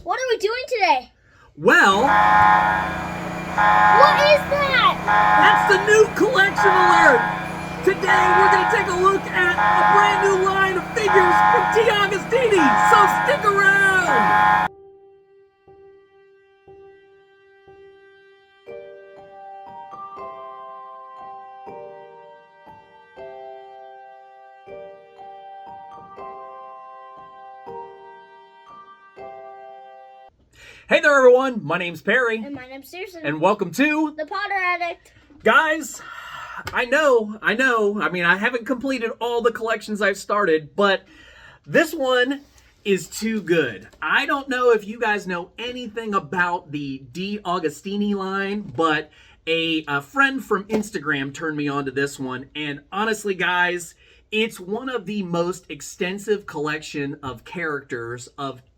What are we doing today? Well, What is that? that's the new collection alert! Today we're going to take a look at a brand new line of figures from Agostini, so stick around! Hey there everyone, my name's Perry. And my name's Susan. And welcome to the Potter Addict. Guys, I know. I mean, I haven't completed all the collections I've started, but this one is too good. I don't know if you guys know anything about the Agostini line, but a friend from Instagram turned me on to this one, and honestly, guys, it's one of the most extensive collection of characters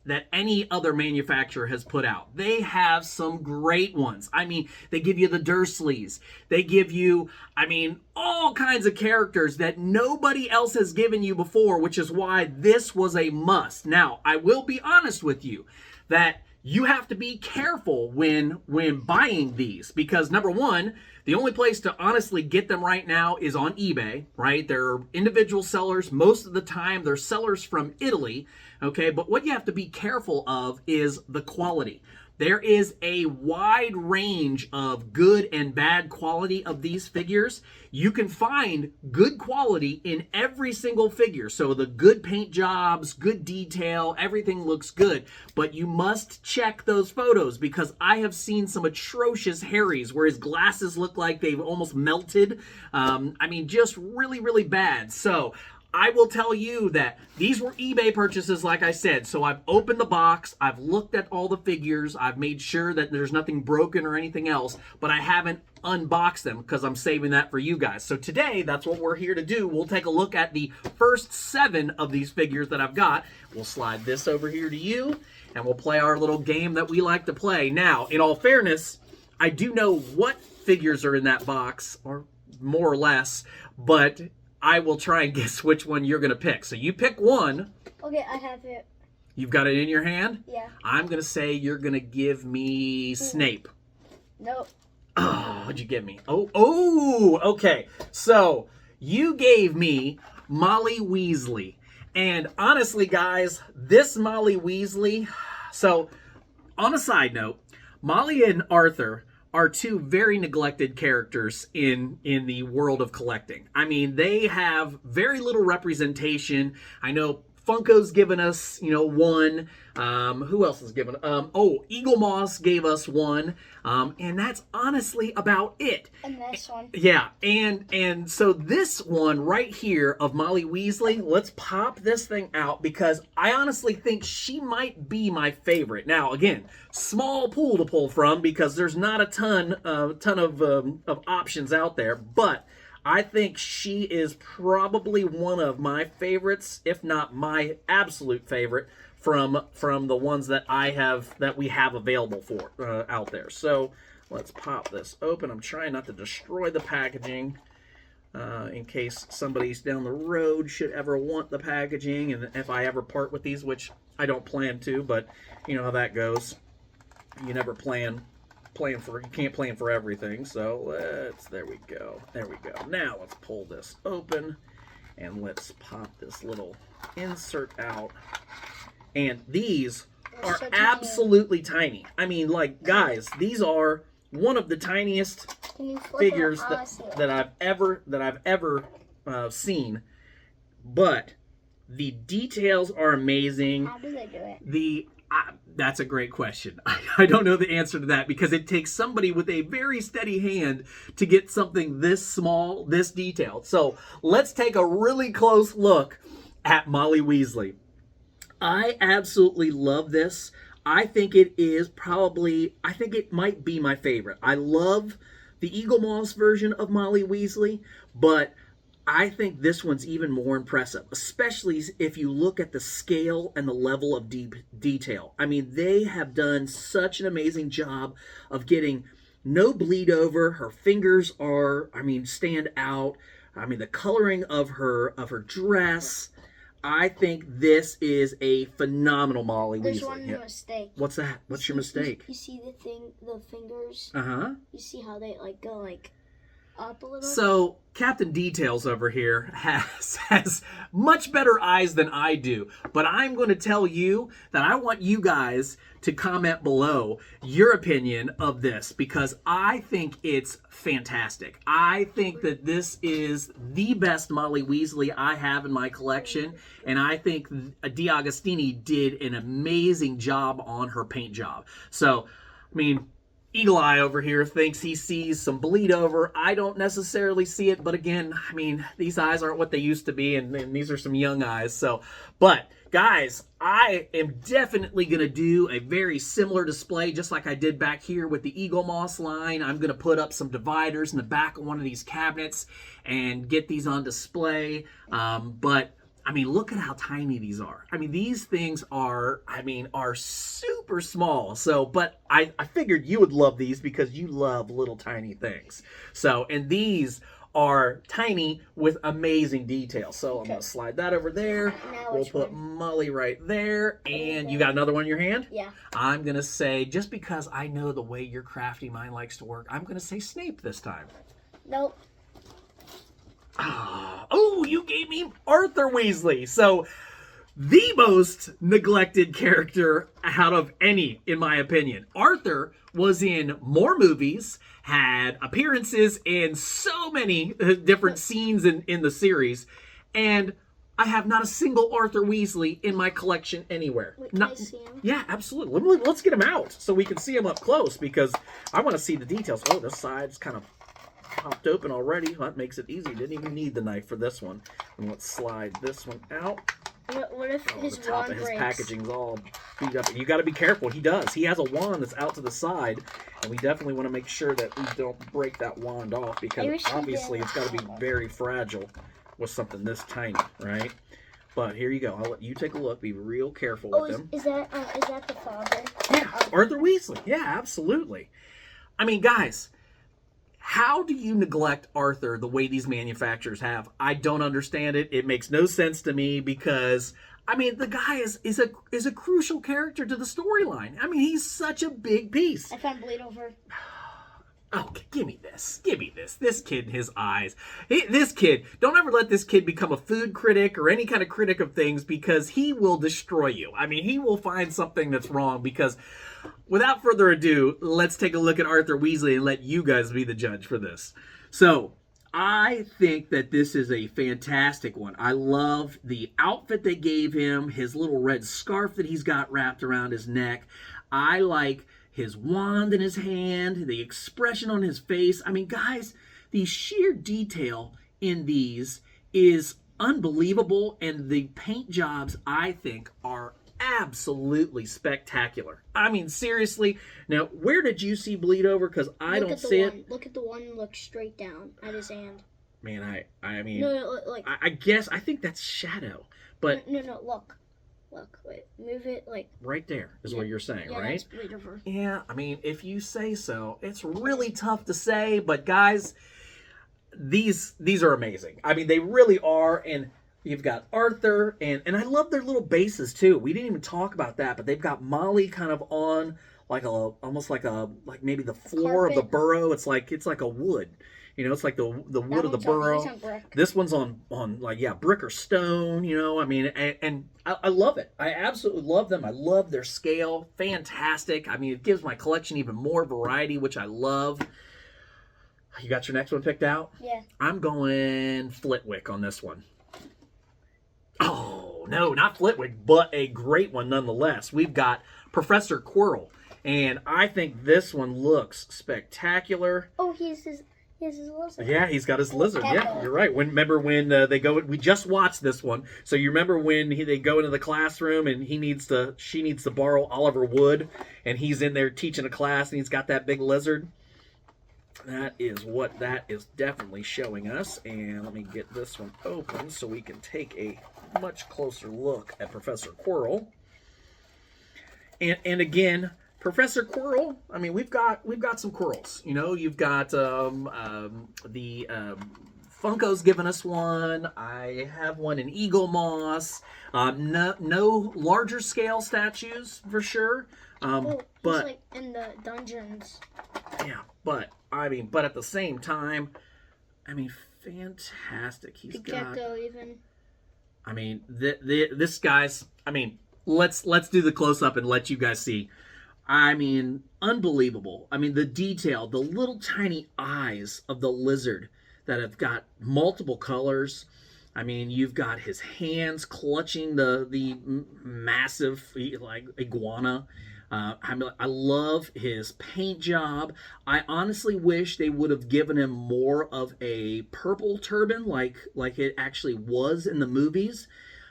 that any other manufacturer has put out. They have some great ones. I mean, they give you the Dursleys. They give you, all kinds of characters that nobody else has given you before, which is why this was a must. Now, I will be honest with you that you have to be careful when buying these, because number one, the only place to honestly get them right now is on eBay, right? They're individual sellers. Most of the time, they're sellers from Italy, okay? But what you have to be careful of is the quality. There is a wide range of good and bad quality of these figures. You can find good quality in every single figure. So the good paint jobs, good detail, everything looks good. But you must check those photos, because I have seen some atrocious Harrys where his glasses look like they've almost melted. Just really, really bad. So I will tell you that these were eBay purchases, like I said. So I've opened the box, I've looked at all the figures, I've made sure that there's nothing broken or anything else, but I haven't unboxed them because I'm saving that for you guys. So today, that's what we're here to do. We'll take a look at the first 7 of these figures that I've got. We'll slide this over here to you, and we'll play our little game that we like to play. Now, in all fairness, I do know what figures are in that box, or more or less, but I will try and guess which one you're going to pick. So you pick one. Okay, I have it. You've got it in your hand? Yeah. I'm going to say you're going to give me Snape. Nope. Oh, what'd you give me? Oh, okay. So you gave me Molly Weasley. And honestly, guys, this Molly Weasley... So, on a side note, Molly and Arthur are 2 very neglected characters in the world of collecting. I mean, they have very little representation. I know Funko's given us, 1. Who else has given? Eagle Moss gave us 1. And that's honestly about it. And this one. Yeah, and so this one right here of Molly Weasley, let's pop this thing out, because I honestly think she might be my favorite. Now, again, small pool to pull from, because there's not a ton of options out there, but I think she is probably one of my favorites, if not my absolute favorite, from the ones that we have available for out there. So let's pop this open. I'm trying not to destroy the packaging in case somebody's down the road should ever want the packaging, and if I ever part with these, which I don't plan to, but you know how that goes. You never you can't plan for everything. So there we go. Now let's pull this open and let's pop this little insert out. And these are so absolutely tiny. I mean, like, guys, these are one of the tiniest figures that I've ever seen. But the details are amazing. How do they do it? That's a great question. I don't know the answer to that, because it takes somebody with a very steady hand to get something this small, this detailed. So let's take a really close look at Molly Weasley. I absolutely love this. I think it might be my favorite. I love the Eagle Moss version of Molly Weasley, but I think this one's even more impressive, especially if you look at the scale and the level of deep detail. I mean, they have done such an amazing job of getting no bleed over. Her fingers stand out. I mean, the coloring of her dress. I think this is a phenomenal Molly There's Weasley. one mistake. What's that? What's your mistake? You see the fingers? Uh-huh. You see how they like go like up a little? So Captain Details over here has much better eyes than I do, but I'm going to tell you that I want you guys to comment below your opinion of this because I think it's fantastic. I think that this is the best Molly Weasley I have in my collection, and I think Agostini did an amazing job on her paint job. So, I mean, Eagle Eye over here thinks he sees some bleed over. I don't necessarily see it, but again, I mean, these eyes aren't what they used to be, and these are some young eyes. So, but guys, I am definitely going to do a very similar display, just like I did back here with the Eagle Moss line. I'm going to put up some dividers in the back of one of these cabinets and get these on display. But I mean, look at how tiny these are. I mean, these things are super small. So, but I figured you would love these because you love little tiny things. So, and these are tiny with amazing detail. So I'm going to slide that over there. We'll put Molly right there. And you got another one in your hand? Yeah. I'm going to say, just because I know the way your crafty mind likes to work, I'm going to say Snape this time. Nope. Oh, you gave me Arthur Weasley. So, the most neglected character out of any, in my opinion. Arthur was in more movies, had appearances in so many different scenes in the series, and I have not a single Arthur Weasley in my collection anywhere. Wait, can I see him? Yeah, absolutely. Let's get him out so we can see him up close because I want to see the details. Oh, this side's kind of popped open already. That makes it easy. Didn't even need the knife for this one. And let's slide this one out. What if his the top wand of his breaks? packaging's all beat up. You got to be careful. He does. He has a wand that's out to the side, and we definitely want to make sure that we don't break that wand off because obviously it's got to be very fragile with something this tiny, right? But here you go. I'll let you take a look. Be real careful with him. Is that the father? Yeah, Arthur Weasley. Yeah, absolutely. I mean, guys, how do you neglect Arthur the way these manufacturers have? I don't understand it. It makes no sense to me because, I mean, the guy is a crucial character to the storyline. I mean, he's such a big piece. I found bleed over. Oh, give me this. Give me this. This kid and his eyes. This kid, don't ever let this kid become a food critic or any kind of critic of things because he will destroy you. I mean, he will find something that's wrong because without further ado, let's take a look at Arthur Weasley and let you guys be the judge for this. So, I think that this is a fantastic one. I love the outfit they gave him, his little red scarf that he's got wrapped around his neck. I like his wand in his hand, the expression on his face. I mean, guys, the sheer detail in these is unbelievable, and the paint jobs, I think, are absolutely spectacular. I mean, seriously. Now, where did you see bleed over? Because I don't see it. Look at the one. Look straight down at his hand. Man, I mean, No, like I guess I think that's shadow, but no, look, wait, move it like right there is what you're saying, right? That's bleed over. Yeah, I mean, if you say so. It's really tough to say, but guys, these are amazing. I mean, they really are, and you've got Arthur, and I love their little bases too. We didn't even talk about that, but they've got Molly kind of on almost like maybe the floor of the burrow. It's like a wood. You know, it's like the wood of the burrow. This one's on brick or stone, you know. I mean, and I love it. I absolutely love them. I love their scale. Fantastic. I mean, it gives my collection even more variety, which I love. You got your next one picked out? Yeah. I'm going Flitwick on this one. Oh, no, not Flitwick, but a great one nonetheless. We've got Professor Quirrell, and I think this one looks spectacular. Oh, he has his lizard. Yeah, he's got his lizard. Yeah, you're right. Remember when they go? We just watched this one, so you remember when they go into the classroom and she needs to borrow Oliver Wood, and he's in there teaching a class, and he's got that big lizard. That is what that is definitely showing us. And let me get this one open so we can take a much closer look at Professor Quirrell. And again, Professor Quirrell, I mean, we've got some Quirrells. You know, you've got the Funko's given us one. I have one in Eagle Moss. No larger scale statues for sure. Well, But he's like in the dungeons. yeah, but but at the same time, fantastic. He's The got. gecko even. This guy's. Let's do the close up and let you guys see. Unbelievable. The detail, the little tiny eyes of the lizard that have got multiple colors. You've got his hands clutching the massive like iguana. I love his paint job. I honestly wish they would have given him more of a purple turban like it actually was in the movies.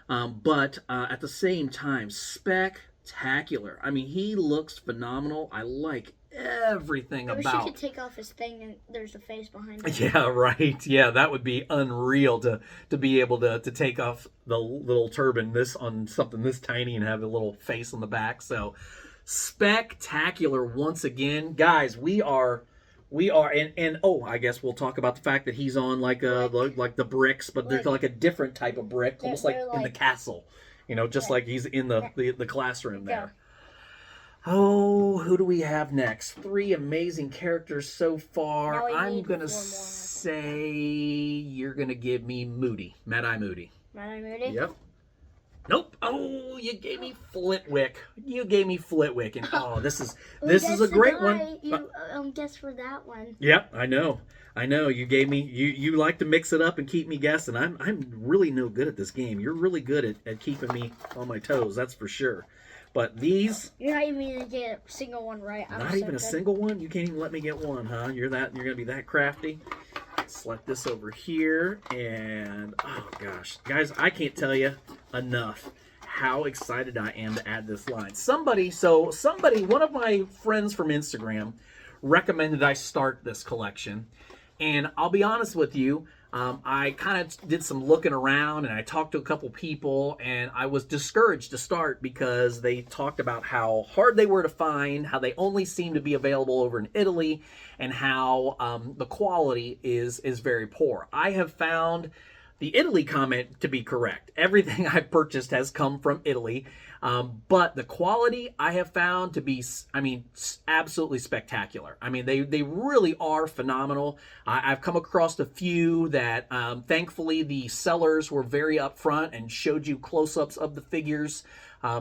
But at the same time, spectacular. He looks phenomenal. I like everything I wish about. you could take off his thing and there's a face behind it. Yeah, right. Yeah, that would be unreal to be able to take off the little turban on something this tiny and have a little face on the back. So spectacular once again, guys. We are and I guess we'll talk about the fact that he's on like the bricks, but there's like a different type of brick, almost like in the castle, just like he's in the classroom there. Oh, who do we have next? 3 amazing characters so far. I'm gonna say you're gonna give me Moody, Mad-Eye Moody. Mad-Eye Moody? Yep. Nope. Oh, you gave me Flitwick. And this is a great one. You guess for that one. Yep, I know. You gave me you like to mix it up and keep me guessing. I'm really no good at this game. You're really good at keeping me on my toes, that's for sure. But these, you're not even gonna get a single one right. Not even a single one? You can't even let me get one, huh? You're gonna be that crafty? Select this over here, and oh gosh, guys, I can't tell you enough how excited I am to add this line. Somebody, one of my friends from Instagram recommended I start this collection, and I'll be honest with you, I kind of did some looking around and I talked to a couple people, and I was discouraged to start because they talked about how hard they were to find, how they only seem to be available over in Italy, and how the quality is very poor. I have found the Italy comment to be correct. Everything I've purchased has come from Italy. But the quality I have found to be, absolutely spectacular. They really are phenomenal. I've come across a few that, thankfully, the sellers were very upfront and showed you close-ups of the figures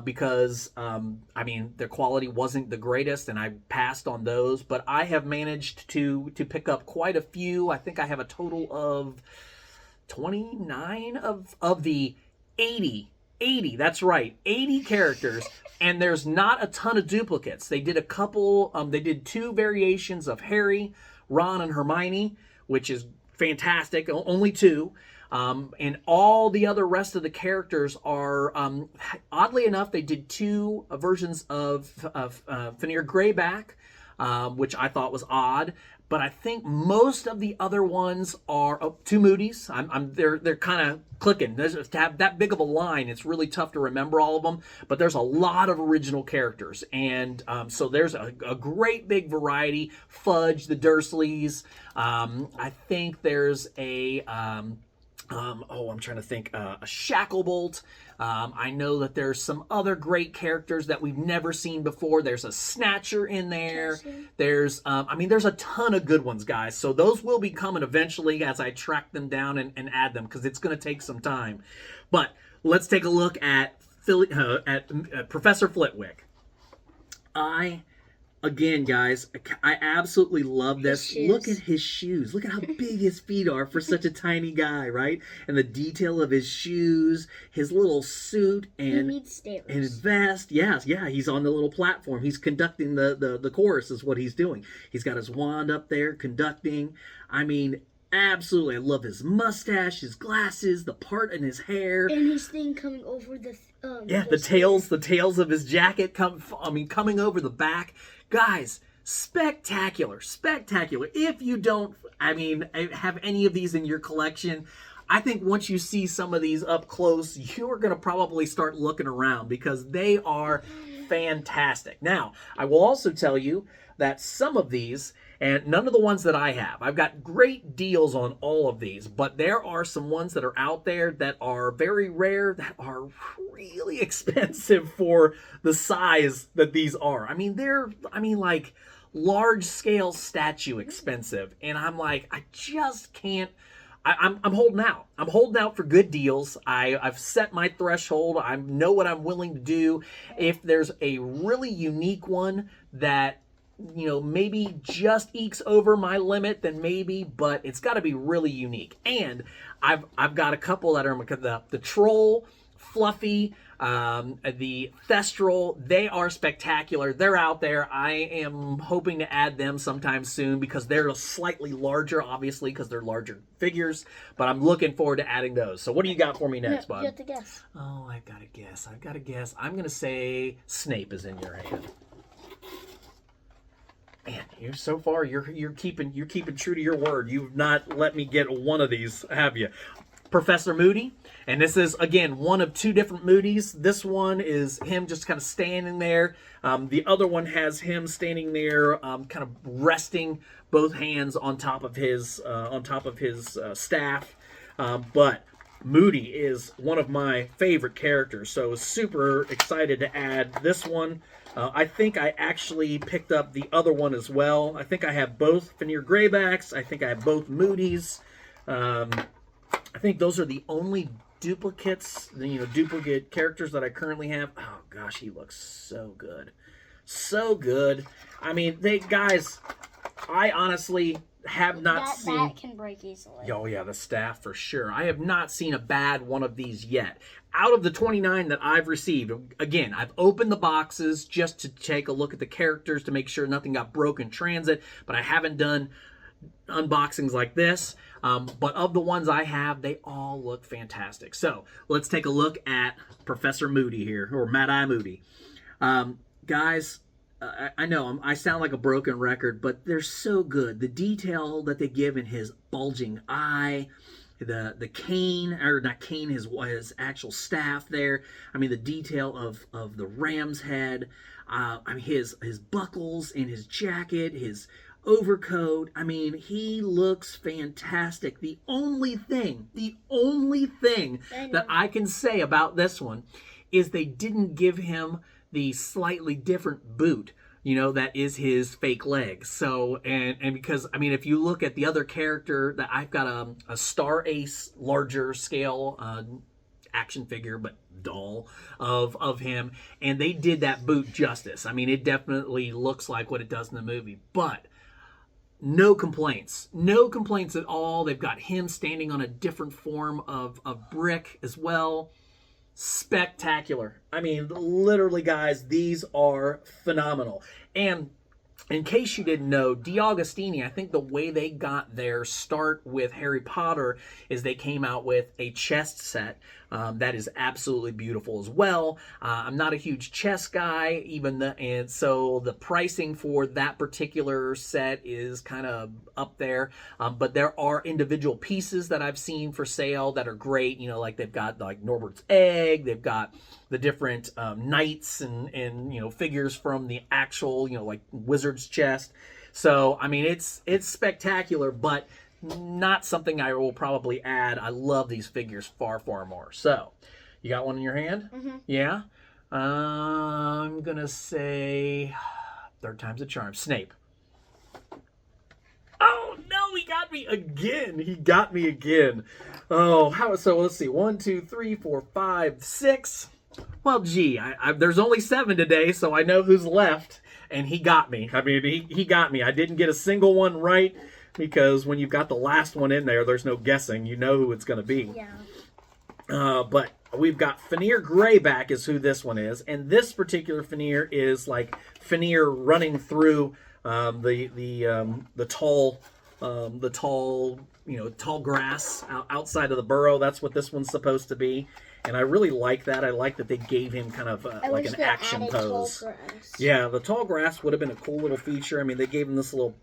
because, their quality wasn't the greatest, and I passed on those. But I have managed to pick up quite a few. I think I have a total of 29 of the 80, that's right, 80 characters, and there's not a ton of duplicates. They did a couple, they did 2 variations of Harry, Ron, and Hermione, which is fantastic, only 2. And all the other rest of the characters are, oddly enough, they did 2 versions of Fenrir Greyback, which I thought was odd. But I think most of the other ones are 2 Moody's. They're kind of clicking. To have that big of a line, it's really tough to remember all of them. But there's a lot of original characters, and so there's a great big variety. Fudge, the Dursleys. I think there's a I'm trying to think. A Shacklebolt. I know that there's some other great characters that we've never seen before. There's a Snatcher in there. There's, there's a ton of good ones, guys. So those will be coming eventually as I track them down and add them, because it's going to take some time. But let's take a look at Professor Flitwick. Again, guys, I absolutely love this. Look at his shoes. Look at how big his feet are for such a tiny guy, right? And the detail of his shoes, his little suit, and his vest. Yeah, he's on the little platform. He's conducting the chorus is what he's doing. He's got his wand up there conducting. Absolutely. I love his mustache, his glasses, the part in his hair. And his thing coming over the... the tails of his jacket coming over the back. Guys, spectacular. If you don't, have any of these in your collection, I think once you see some of these up close, you're going to probably start looking around, because they are fantastic. Now, I will also tell you that some of these, and none of the ones that I have, I've got great deals on all of these, but there are some ones that are out there that are very rare, that are really expensive for the size that these are. I mean, like large scale statue expensive. And I'm like, I just can't. I'm holding out. I'm holding out for good deals. I've set my threshold. I know what I'm willing to do. If there's a really unique one that, you know, maybe just ekes over my limit, then maybe, but it's got to be really unique. And I've got a couple that are the troll, Fluffy, the Thestral. They are spectacular. They're out there. I am hoping to add them sometime soon because they're slightly larger, obviously, because they're larger figures. But I'm looking forward to adding those. So what do you got for me next, bud? You have to guess. Oh, I've got to guess. I'm going to say Snape is in your hand. Man, you're keeping true to your word. You've not let me get one of these, have you? Professor Moody, and this is again one of two different Moody's. This one is him just kind of standing there. The other one has him standing there, kind of resting both hands on top of his staff. But Moody is one of my favorite characters, so super excited to add this one. I think I actually picked up the other one as well. I think I have both Fenrir Greybacks. I think I have both Moody's. I think those are the only duplicates, duplicate characters that I currently have. Oh gosh, he looks so good. So good. I mean, guys, I honestly have not seen... That can break easily. Oh yeah, the staff for sure. I have not seen a bad one of these yet. Out of the 29 that I've received, again, I've opened the boxes just to take a look at the characters to make sure nothing got broke in transit, but I haven't done unboxings like this. But of the ones I have, they all look fantastic. So let's take a look at Professor Moody here, or Mad-Eye Moody. Guys, I know I sound like a broken record, but they're so good. The detail that they give in his bulging eye, the cane, or not cane, his actual staff there. I mean, the detail of the ram's head. I mean, his buckles in his jacket, his overcoat. I mean, he looks fantastic. The only thing that I can say about this one is they didn't give him the slightly different boot, that is his fake leg. So, and because, I mean, if you look at the other character, that I've got a Star Ace larger scale action figure, but doll of him, and they did that boot justice. I mean, it definitely looks like what it does in the movie, but no complaints at all. They've got him standing on a different form of brick as well. Spectacular. I mean, literally, guys, these are phenomenal. And in case you didn't know, Agostini, I think the way they got their start with Harry Potter is they came out with a chest set that is absolutely beautiful as well. I'm not a huge chest guy, and so the pricing for that particular set is kind of up there. But there are individual pieces that I've seen for sale that are great. Like they've got like Norbert's egg, they've got the different knights and figures from the actual like wizard's chest. So I mean, it's spectacular, but not something I will probably add. I love these figures far more. So you got one in your hand? Mm-hmm. Yeah. I'm gonna say third time's a charm. Snape. Oh no, he got me again. Oh, so let's see. 1, 2, 3, 4, 5, 6. Well, gee, there's only 7 today, so I know who's left, and he got me. I mean, he got me. I didn't get a single one right, because when you've got the last one in there, there's no guessing. You know who it's going to be. Yeah. But we've got Fenrir Greyback is who this one is, and this particular Fenrir is like Fenrir running through the tall tall grass outside of the burrow. That's what this one's supposed to be. And I really like that. I like that they gave him kind of like an action pose. Yeah, the tall grass would have been a cool little feature. I mean, they gave him this little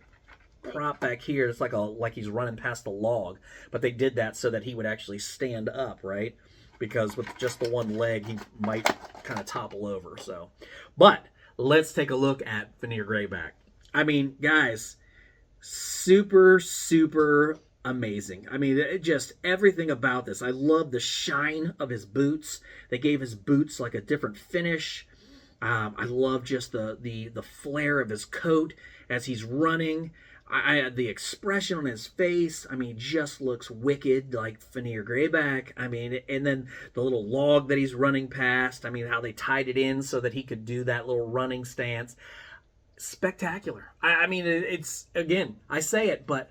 prop back here. It's like he's running past a log, but they did that so that he would actually stand up, right? because with just the one leg, he might kind of topple over. So, but let's take a look at Fenrir Greyback. I mean, guys, super, super amazing. I mean, just everything about this. I love the shine of his boots. They gave his boots like a different finish. I love just the flare of his coat as he's running. The expression on his face, I mean, just looks wicked like Fenrir Greyback. I mean, and then the little log that he's running past. I mean, how they tied it in so that he could do that little running stance. Spectacular. I mean, it's, again, I say it, but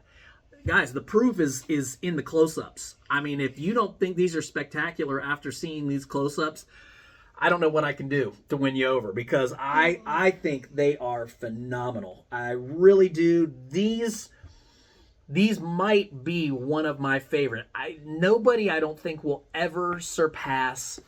guys, the proof is in the close-ups. I mean, if you don't think these are spectacular after seeing these close-ups, I don't know what I can do to win you over, because I think they are phenomenal. I really do. These might be one of my favorite. Nobody, I don't think, will ever surpass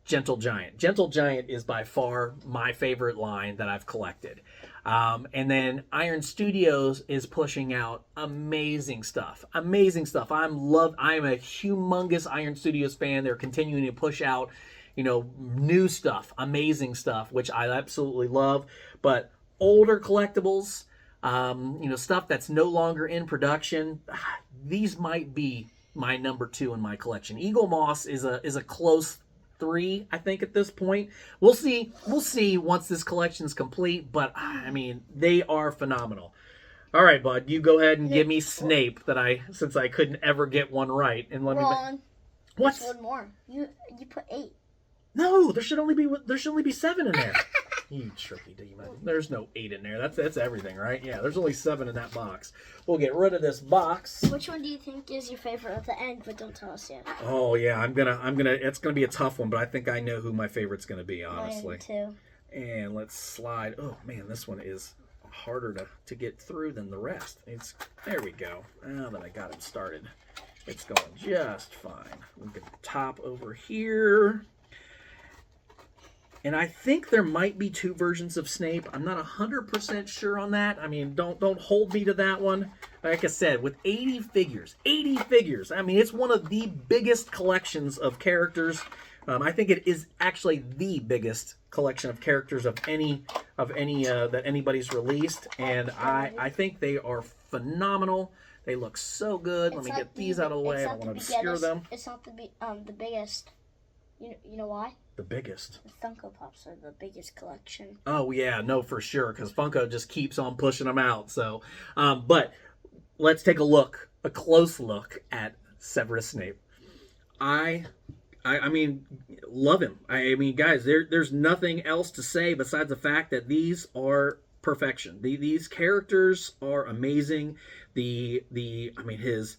Gentle Giant. Gentle Giant is by far my favorite line that I've collected. And then Iron Studios is pushing out amazing stuff. Amazing stuff. I'm a humongous Iron Studios fan. They're continuing to push out, new stuff, amazing stuff, which I absolutely love. But older collectibles, stuff that's no longer in production, these might be my number 2 in my collection. Eagle Moss is a close 3, I think, at this point. We'll see once this collection's complete, but I mean, they are phenomenal. All right, bud, you go ahead and give me Snape, since I couldn't ever get one right, and let me. What? There's one more. You put 8. No, there should only be 7 in there. You tricky demon. There's no 8 in there. That's everything, right? Yeah, there's only 7 in that box. We'll get rid of this box. Which one do you think is your favorite at the end? But don't tell us yet. Oh yeah, I'm gonna. It's gonna be a tough one, but I think I know who my favorite's gonna be, honestly. Mine too. And let's slide. Oh man, this one is harder to get through than the rest. There we go. Now that I got it started, it's going just fine. We'll get the top over here. And I think there might be 2 versions of Snape. I'm not 100% sure on that. I mean, don't hold me to that one. Like I said, with 80 figures. I mean, it's one of the biggest collections of characters. I think it is actually the biggest collection of characters of any that anybody's released. And I think they are phenomenal. They look so good. Let me get these out of the way. I don't want to obscure them. It's not the biggest. You know why? The biggest. The Funko Pops are the biggest collection. Oh yeah, no, for sure, because Funko just keeps on pushing them out. So, but let's take a close look at Severus Snape. I mean, love him. I mean, guys, there's nothing else to say besides the fact that these are perfection. These characters are amazing. I mean, his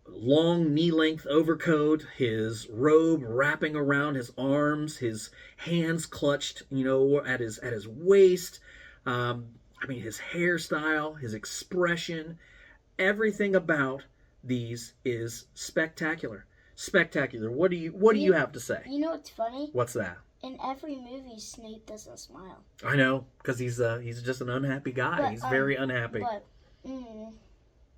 long knee-length overcoat, his robe wrapping around his arms, his hands clutched, at his waist. I mean, his hairstyle, his expression, everything about these is spectacular. Spectacular. What do you have to say? You know what's funny? What's that? In every movie, Snape doesn't smile. I know, because he's just an unhappy guy. He's very unhappy.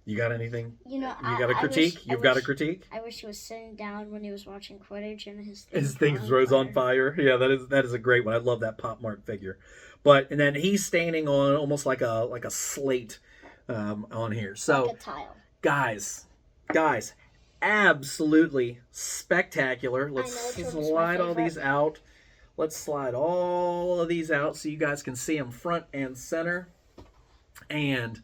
You got anything? You got a critique? You've got a critique? I wish he was sitting down when he was watching Quidditch and his thing rose on fire. Yeah, that is a great one. I love that Pop Mart figure. And then he's standing on almost like a slate on here. So like a tile. Guys, absolutely spectacular. Let's slide all these out. Let's slide all of these out so you guys can see them front and center. And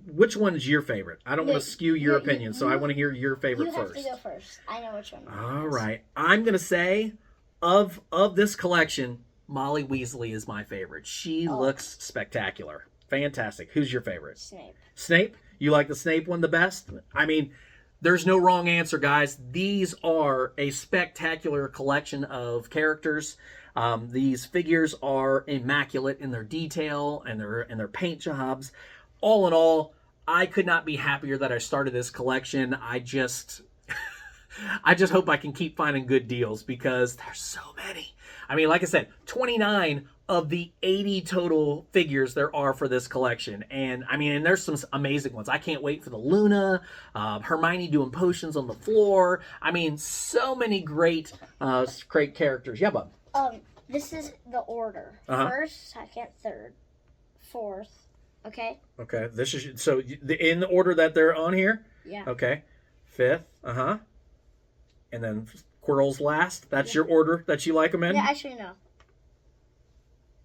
which one is your favorite? I don't want to skew your opinion, so I want to hear your favorite first. You have to go first. I know which one. All right. I'm going to say, of this collection, Molly Weasley is my favorite. She looks spectacular. Fantastic. Who's your favorite? Snape. Snape? You like the Snape one the best? I mean, there's no wrong answer, guys. These are a spectacular collection of characters. These figures are immaculate in their detail and their paint jobs. All in all, I could not be happier that I started this collection. I just hope I can keep finding good deals because there's so many. I mean, like I said, 29 of the 80 total figures there are for this collection. And I mean, and there's some amazing ones. I can't wait for the Luna, Hermione doing potions on the floor. I mean, so many great characters. Yeah, bud. This is the order. First, second, third, fourth. Okay. Okay. This is so in the order that they're on here. Yeah. Okay. Fifth. And then Quirrell's last. That's your order that you like them in. Yeah, actually no.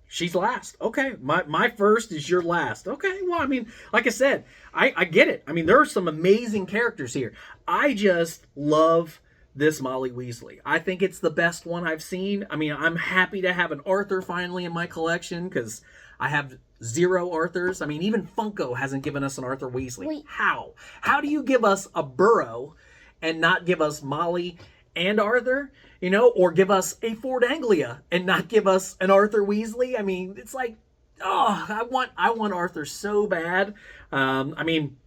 She's last. Okay. My first is your last. Okay. Well, I mean, like I said, I get it. I mean, there are some amazing characters here. I just love this Molly Weasley. I think it's the best one I've seen. I mean, I'm happy to have an Arthur finally in my collection because I have 0 Arthurs. I mean, even Funko hasn't given us an Arthur Weasley. Wait. How? How do you give us a Burrow and not give us Molly and Arthur? You know, or give us a Ford Anglia and not give us an Arthur Weasley? I mean, it's like, oh, I want Arthur so bad. I mean,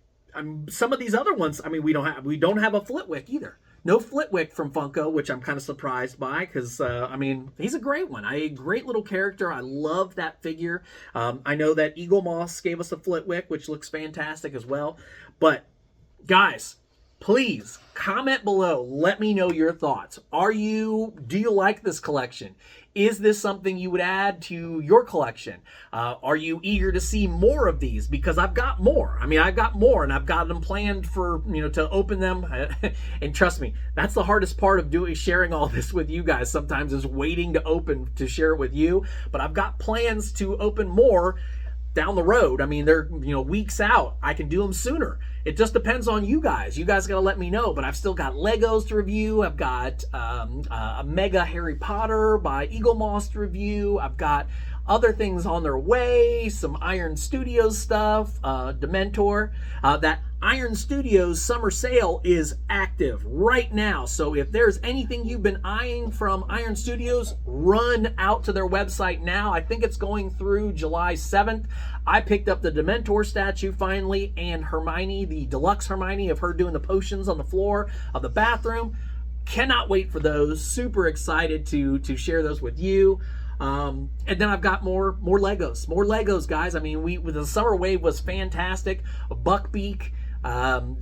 some of these other ones, I mean, we don't have a Flitwick either. No Flitwick from Funko, which I'm kind of surprised by because, I mean, he's a great one. A great little character. I love that figure. I know that Eagle Moss gave us a Flitwick, which looks fantastic as well. But, guys, please comment below. Let me know your thoughts. Do you like this collection? Is this something you would add to your collection? Are you eager to see more of these? Because I've got more. I mean, I've got more, and I've got them planned for, to open them. And trust me, that's the hardest part of sharing all this with you guys sometimes, is waiting to open to share it with you. But I've got plans to open more down the road. I mean, they're weeks out. I can do them sooner. It just depends on you guys. You guys got to let me know. But I've still got Legos to review. I've got a Mega Harry Potter by Eagle Moss to review. I've got other things on their way. Some Iron Studios stuff. Dementor. That Iron Studios summer sale is active right now. So if there's anything you've been eyeing from Iron Studios, run out to their website now. I think it's going through July 7th. I picked up the Dementor statue finally, and Hermione, the deluxe Hermione of her doing the potions on the floor of the bathroom. Cannot wait for those. Super excited to share those with you. And then I've got more Legos, guys. I mean, the summer wave was fantastic. Buckbeak, I'm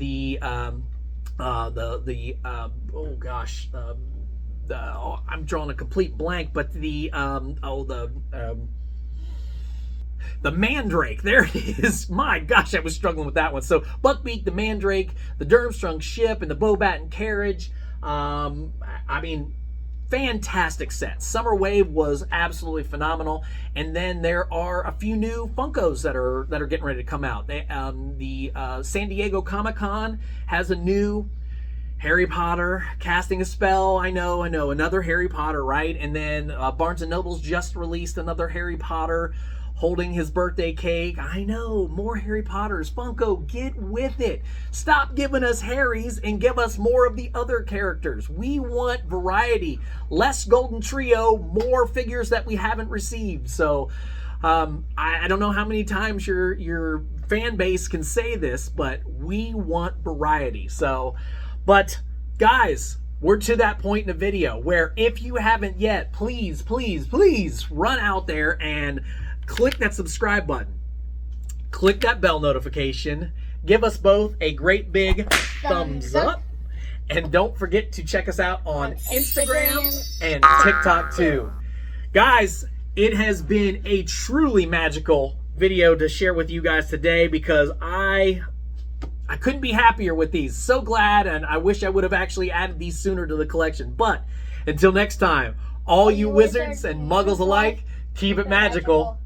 drawing a complete blank, but the Mandrake, there it is. My gosh, I was struggling with that one. So Buckbeak, the Mandrake, the Durmstrang ship, and the Bobaton carriage. I mean, fantastic sets. Summer Wave was absolutely phenomenal. And then there are a few new Funkos that are getting ready to come out. The San Diego Comic-Con has a new Harry Potter casting a spell. I know, another Harry Potter, right? And then Barnes & Noble's just released another Harry Potter holding his birthday cake. I know, more Harry Potters. Funko, get with it. Stop giving us Harrys and give us more of the other characters. We want variety. Less Golden Trio, more figures that we haven't received. So, I don't know how many times your fan base can say this, but we want variety. So, but guys, we're to that point in the video where if you haven't yet, please run out there and click that subscribe button. Click that bell notification. Give us both a great big thumbs up. And don't forget to check us out on Instagram and TikTok too. Guys, it has been a truly magical video to share with you guys today because I couldn't be happier with these. So glad, and I wish I would have actually added these sooner to the collection. But until next time, all you wizards and muggles alike, keep it magical.